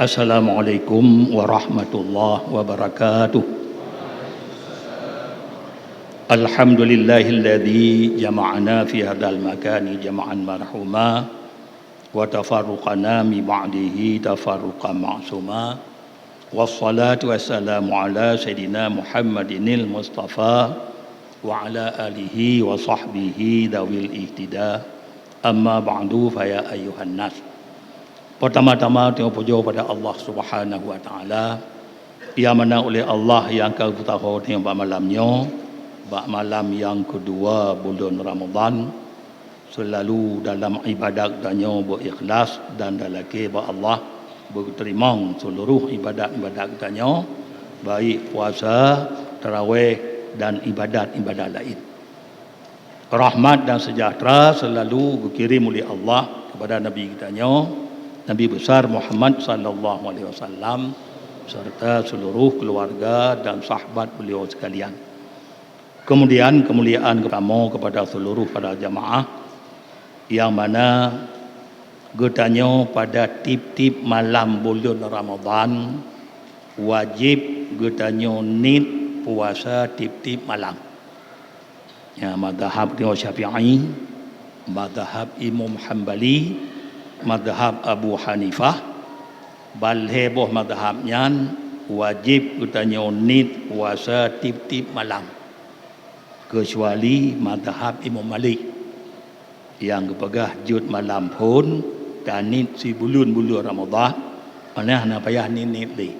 Assalamualaikum warahmatullahi wabarakatuh. Alhamdulillahilladzi jama'ana fi hadzal makani jama'an marhuma wa tafarruqana min ba'dihi tafarruqan ma'suma. Wassalatu wassalamu ala sayidina Muhammadinil Mustafa wa ala alihi wa sahbihi dawil ihtida. Amma ba'du fa ya ayyuhan nas. Pertama-tama tengok puja pada Allah Subhanahu wa taala yang mana oleh Allah yang kau tahu tengok malamnya, malam yang kedua bulan Ramadan, selalu dalam ibadat tanya berikhlas dan dalaki ba Allah berterima seluruh ibadat tanya, baik puasa, tarawih dan ibadat-ibadat lain. Rahmat dan sejahtera selalu dikirim oleh Allah kepada Nabi kitanya, Nabi besar Muhammad sallallahu alaihi wasallam serta seluruh keluarga dan sahabat beliau sekalian. Kemudian kemuliaan pertama kepada seluruh para jamaah yang mana getanya pada tip-tip malam bulan Ramadan wajib getanya nit puasa tip-tip malam. Ya, mazhab Syafi'i, mazhab Imam Hanbali, mazhab Abu Hanifah, balheboh mazhabnya wajib getanya nit puasa tip-tip malam. Kecuali mazhab Imam Malik yang kepegah jud malam pun dan nit si bulan Ramadan mana nak payah nit li.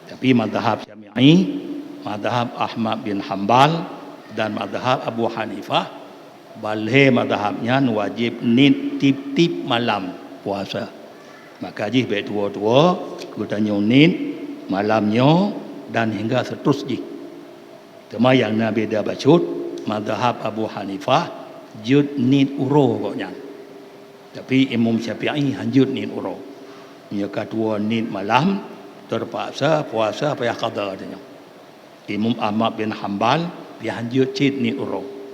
Tapi mazhab Syafi'i, mazhab Ahmad bin Hanbal dan mazhab Abu Hanifah balhe mazhabnya wajib nit tip-tip malam puasa. Maka jih baik tua-tua kutanya nit malamnya dan hingga seterusnya. Cuma yang nak beda bacut mazhab Abu Hanifah jud nit uro pokoknya. Tapi Imam Syafi'i hanjud nit uro. Nya kedua nit malam terpaksa puasa payah qada katanya. Imam Ahmad bin Hanbal dia hanjud cit nit uro.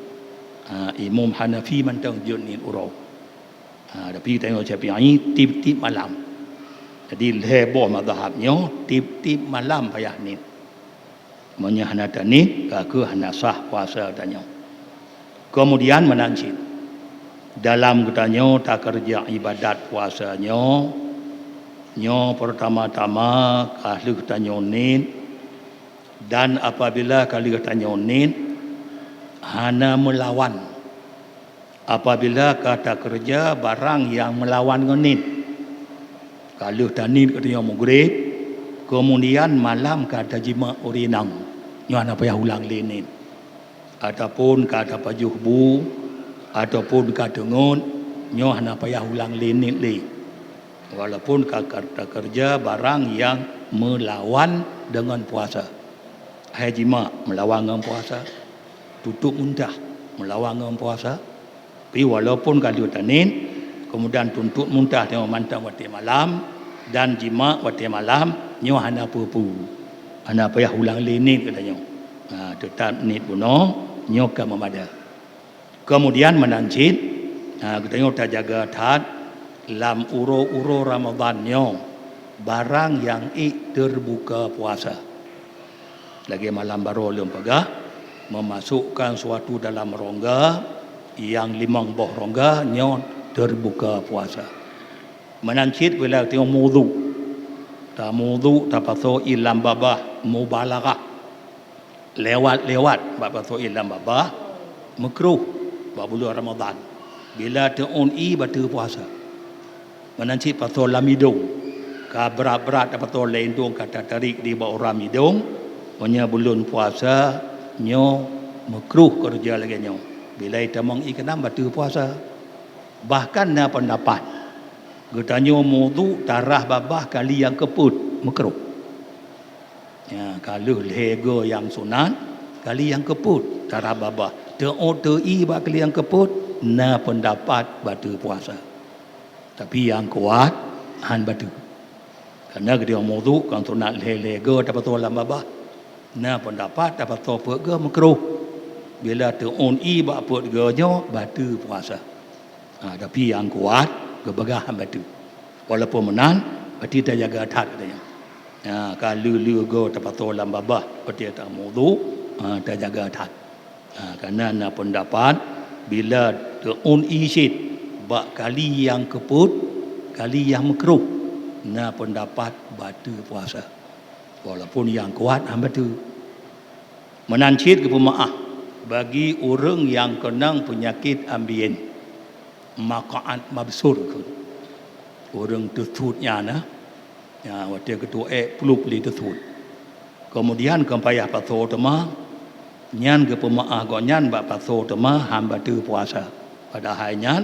Imam Hanafi mantang jud nit uro. Tapi tengok Syafi'i tip-tip malam. Jadi leboh mazhabnya tip-tip malam payah nit. Monya hana tanit ke hana sah puasa tanya. Kemudian menancit dalam katanya tak kerja ibadat puasanya nyo pertama-tama ahli katanya nit dan apabila kali katanya nit hana melawan apabila kata kerja barang yang melawan nit kalau tanit katanya maghrib kemudian malam kata jima urinang nyo ana payah ulang linin ataupun kata pajuhbu ataupun kata ngut nyo ana payah ulang linin li walaupun kata kerja barang yang melawan dengan puasa hai jima melawan dengan puasa tutup muntah melawan dengan puasa tapi walaupun kalau tanin kemudian tuntut muntah tengok mantang waktu malam dan jima waktu malam nyo hana pupu hana payah ulang linit katanya. Tetap nit buno nyo ka memada. Kemudian menancit katanya tak jaga tat lam uro-uro Ramadan nyo barang yang terbuka puasa. Lagi malam baru lem pegah memasukkan suatu dalam rongga yang 5 boh rongga nyo terbuka puasa. Menancit bila tengok wudu. Tak wudu tak paso ilam babah mubalaghah. Lewat paso ilam babah makruh bulan Ramadan. Bila teun batu puasa. Menancit paso lamidung. Ka berat-berat tak paso lendung kata tarik di bawah orang hidung. Punya bulan puasa nyo makruh kerja lagi nyo. Bila itamang kenam batu puasa. Bahkan na pendapat getanya wudu darah babah kali yang keput makruh. Ya, kalau lego yang sunat kali yang keput darah babah. Tei kali yang keput na pendapat batu puasa. Tapi yang kuat han batu. Karena dia wudu kan sunat lego dapat dalam babah. Na pendapat dapat topek ke makruh. Bila teun bak put genyo batu puasa. Tapi yang kuat kebagahan batu. Walaupun menan berarti tak jaga adat katanya. Kalau lu go tempat lam babah berarti tak wudu, tak jaga adat. Kerana nak pendapat bila teun isid bak kali yang keput, kali yang makruh, na pendapat batal puasa. Walaupun yang kuat betul. Menancit ke pemaah bagi orang yang kena penyakit ambien, maqa'at mabsur ke. Orang tersudnya waktu ketua peluk li tersud. Kemudian kempayah paso tema nyan ke pemaah go nyan bak paso tema hamba tu puasa. Padahal nyan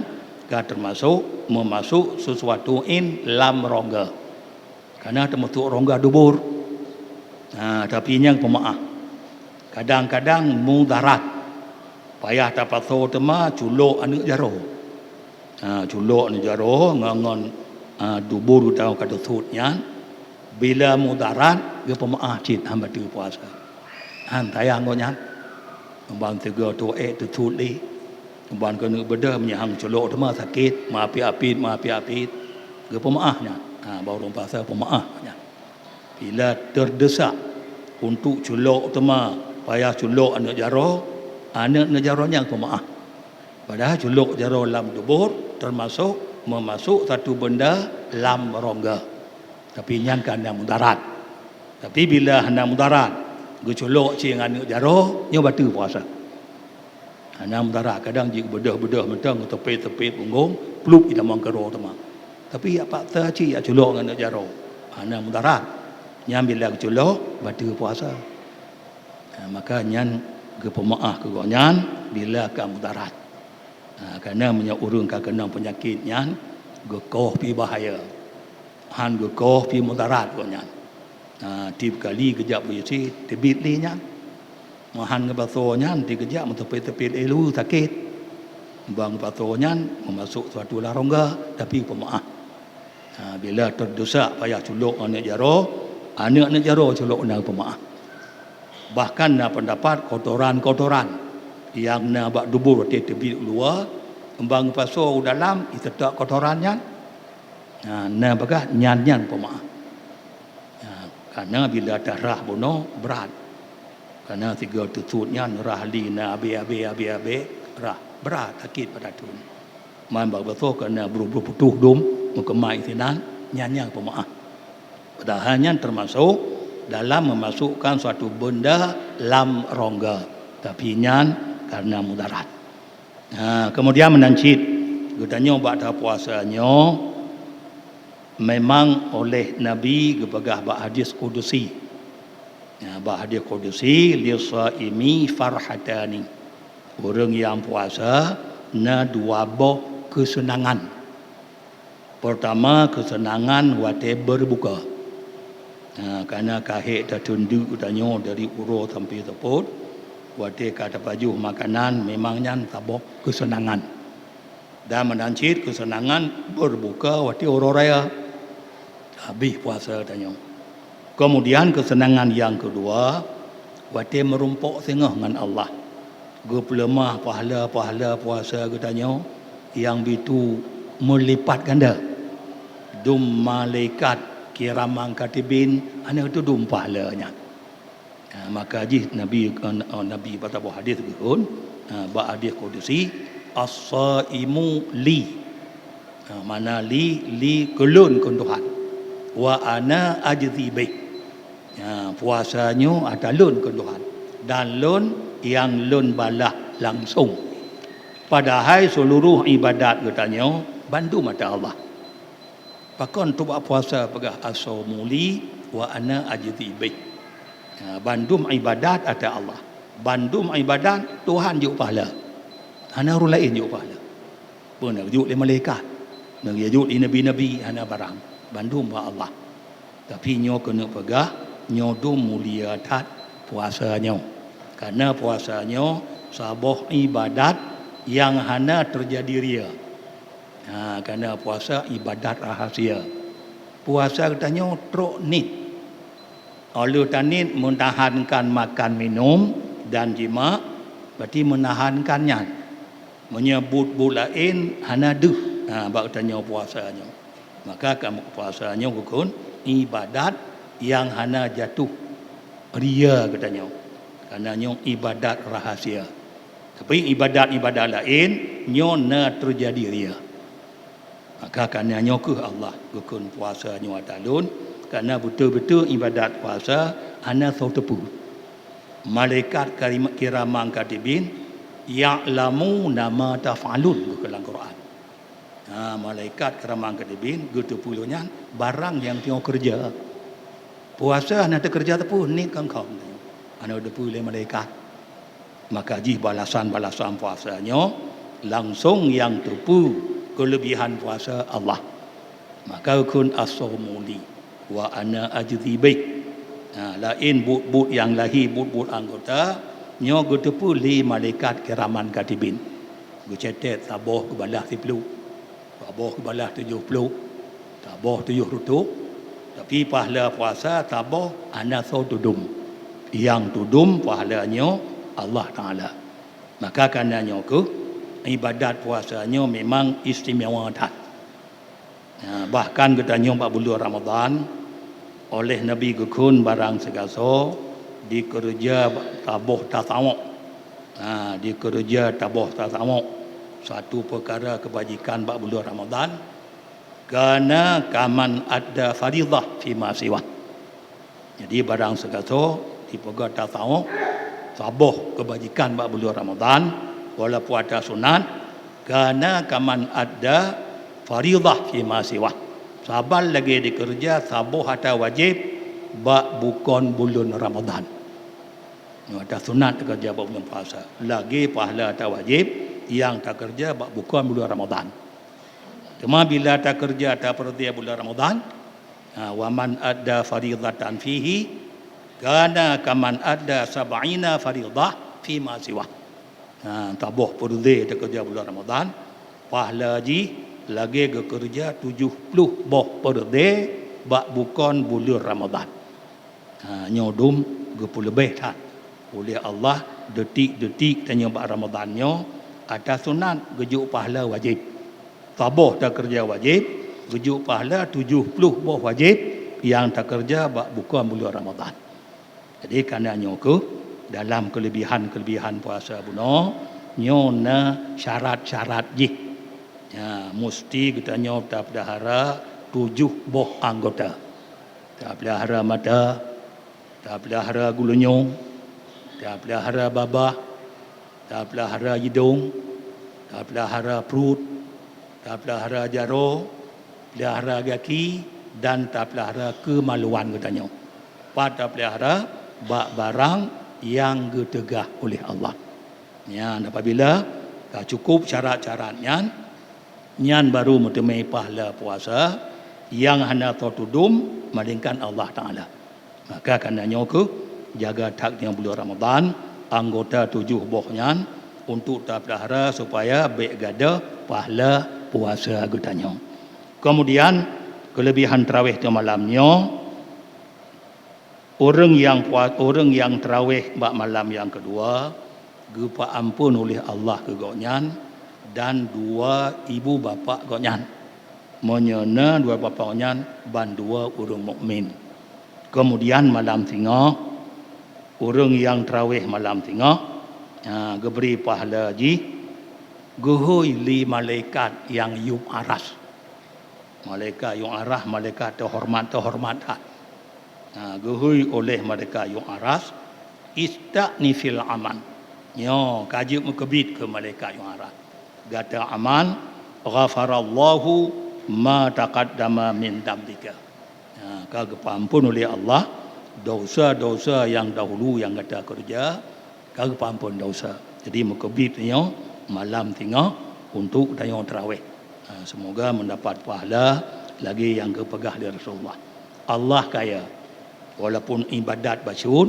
ka termasuk memasuk sesuatu in lam rongga. Karena termasuk rongga dubur. Tapi yang pemaah kadang-kadang mudarat payah dapat so tema culuk anu jaro. Culuk anu jaro ngangon dubur tau kata sudnya bila mudarat ge pemaah cit hamba tu puasa. Tayang ngonya bang tiga tu tu sud li bang kena beda menyahang culuk tema sakit maapi-apit ge pemaahnya. Baru puasa pemaahnya. Bila terdesak untuk culuk tema payah culuk anak jaro yang pemaah. Padahal culuk jaro lam dubur termasuk memasuk satu benda lam rongga. Tapi yang kena mudarat. Tapi bila hendak mudarat ge culuk cing anak jaro nya batal puasa. Hendak mudarat kadang jik bedah-bedah mentang tepit-tepit punggung peluk ida mangkaro tema. Tapi apa taci ya culuk anak jaro. Hendak mudarat. Yang bila culuk batal puasa. Maka nyan ke pemaah ke nyan bila ke mudarat. Kerana urang ka kena penyakit nyan gekoh pi bahaya. Han gekoh pi mudarat ko nyan. Tip kali kejap besi tebit li nyan. Mahan ke baso nyan dikejap mentepit-tepit elu sakit. Bang baso nyan memasuk suatu larongga tapi pemaah. Bila terdesak payah culuk anak jaro culuk nak pemaah. Bahkan na pendapat kotoran-kotoran yang na bak dubur di tepi luar embang paso dalam itu tak kotorannya na bagah nyan pemaah. Karena bila darah bono berat. Karena tiga tusutnya rah li na abe rah berat sakit pada tun. Man bak paso kena buru-buru putuh dum mukemai sinan nyan pemaah. Padahal nyan termasuk dalam memasukkan suatu benda lam rongga. Tapi nyan karena mudarat. Kemudian menancit. Katanya pada puasanya memang oleh Nabi kepegah bak hadis kudusi. Bak hadis kudusi lisaimi farhatani. Orang yang puasa na dua boh kesenangan. Pertama kesenangan waktu berbuka. Kerana kahit dah tunduk danyo dari uro sampai teput waktu kata baju makanan memangnya tabok kesenangan dan menancit kesenangan berbuka waktu uro raya habis puasa danyo. Kemudian kesenangan yang kedua waktu merumpuk tengah dengan Allah gepelemah pahala-pahala puasa katanya yang itu melipat ganda dum malaikat kiramang katibin anak itu dum pahalanya. Maka Nabi pada hadis pun ba hadis kudusi as-saimu li. Mana li kelun kun Tuhan. Wa ana ajzi bih. Puasanya ada lun kun Tuhan. Dan lun yang lun balah langsung. Padahal seluruh ibadat katanya bantu mata Allah. Pakon tu buat puasa pegah as-saumuli wa ana ajzi bih. Bandum ibadat ada Allah. Bandum ibadat Tuhan je pahala. Hana orang lain je pahala. Pun nak juk le malaikat. Nak juk le nabi-nabi hana barang. Bandum wa Allah. Tapi nyo kena pegah nyo dum mulia tat puasanya. Karena puasanya sabah ibadat yang hana terjadi ria. Kerana puasa ibadat rahasia. Puasa katanya truk nit. Oleh tanit menahankan makan minum dan jima, berarti menahankannya. Menyebut bulain hana duh. Bak katanya puasanya. Maka kamu puasanya rukun ibadat yang hana jatuh ria katanya. Kerana ibadat rahasia. Tapi ibadat-ibadat lain na terjadi ria. Maka kerana ke Allah rukun puasa atalun, kerana betul-betul ibadat puasa hana tahu tepu. Malaikat kiramang katibin ya'lamu nama taf'alun dalam Quran. Malaikat kiramang katibin gitu puluhnya barang yang tengok kerja. Puasa hana kerja tepu ni kau. Hana depu oleh malaikat. Maka balasan-balasan puasanya langsung yang tepu kelebihan puasa Allah. Maka kun as-sawmuli wa ana ajzi baik. Lain but yang lahi but anggota nyo getepu li malaikat kiraman katibin. Gucetet taboh ke balah 10. Taboh ke balah 70. Taboh 700. Tapi pahala puasa taboh ana tudum. Yang tudum pahalanya Allah Ta'ala. Maka karenanya ibadat puasanya memang istimewa dah. Bahkan katanya 4 bulan Ramadan oleh Nabi Gukun barang segaso dikerja tabuh tatawuk. Dikerja tabuh tatawuk. Satu perkara kebajikan 4 bulan Ramadan. Kerana kaman ada faridah fi ma siwa. Jadi barang segaso diperga tatawuk tabuh kebajikan 4 bulan Ramadan walaupun ada sunat kerana kaman ada faridah fi ma siwa. Sabar lagi dikerja tabuh atau wajib bukan bulan Ramadan. Ada sunat kerja bulan puasa. Lagi pahala atau wajib yang tak kerja bukan bulan Ramadan. Cuma bila tak kerja atau perdia bulan Ramadan, wa man adda faridatan fihi kana kaman ada 70 faridah fi ma siwa. Tabuh perdi kerja bulan Ramadan, pahala haji lagi kerja 70 boh perdi bukan bulan Ramadan. Nyodum gepul lebih tak oleh Allah detik-detik tanya bak Ramadannya ada sunat gejuk pahala wajib. Tabuh tak kerja wajib gejuk pahala 70 boh wajib yang tak kerja bukan bulan Ramadan. Jadi kerana dalam kelebihan-kelebihan puasa buno na syarat-syarat ji. Mesti kita tak pelihara 7 boh anggota. Tak pelihara mata, tak pelihara gulunyong, tak pelihara babah, tak pelihara hidung, tak pelihara perut, tak pelihara jaro, pelihara kaki dan tak pelihara kemaluan katanya. Pada pelihara barang yang ditegah oleh Allah. Apabila cukup syarat-syaratnya, nyan baru mutemai pahala puasa yang hanya tudum melainkan Allah Ta'ala. Maka karenanya jaga taknya bulan Ramadan, anggota 7 bohnya untuk tak pelihara supaya baik gada pahala puasa gutanya. Kemudian kelebihan tarawih di malamnya, orang yang tarawih bak malam yang kedua gepa ampun oleh Allah ke gonyan dan 2 ibu bapa gonyan. Menyena 2 bapa gonyan ban 2 orang mukmin. Kemudian malam tengah orang yang tarawih malam tengah geberi pahala haji guhui li malaikat yang yum aras. Malaikat yung arah, malaikat terhormat. Guhui oleh mereka yung aras istaqni fil aman. Kaji mukabit ke malaikat yung aras. Gata aman ghafarallahu ma taqaddama min dambika. Kagak ampun oleh Allah dosa-dosa yang dahulu yang kata kerja, kagak ampun dosa. Jadi mukabitnya malam tengah untuk dayung tarawih. Semoga mendapat pahala lagi yang kepegah dari Rasulullah. Allah kaya. Walaupun ibadat basyun,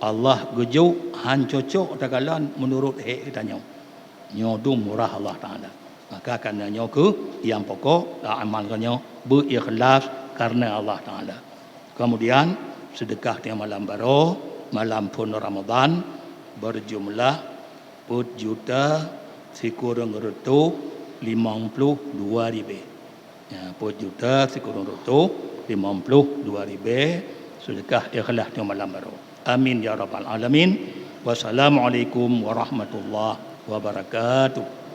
Allah gejuk han cocok tagalan menurut tanya. Nyodu murah Allah Ta'ala. Maka kerana nyoku yang pokok amalkannya berikhlas karena Allah Ta'ala. Kemudian sedekah di malam baru, malam pun Ramadan berjumlah 4 juta sekurang retu 52 ribu. Ya, pun juta sekurang roto 52 ribu sedekah ikhlas di malam baru. Amin ya rabbal alamin. Wassalamualaikum warahmatullahi wabarakatuh.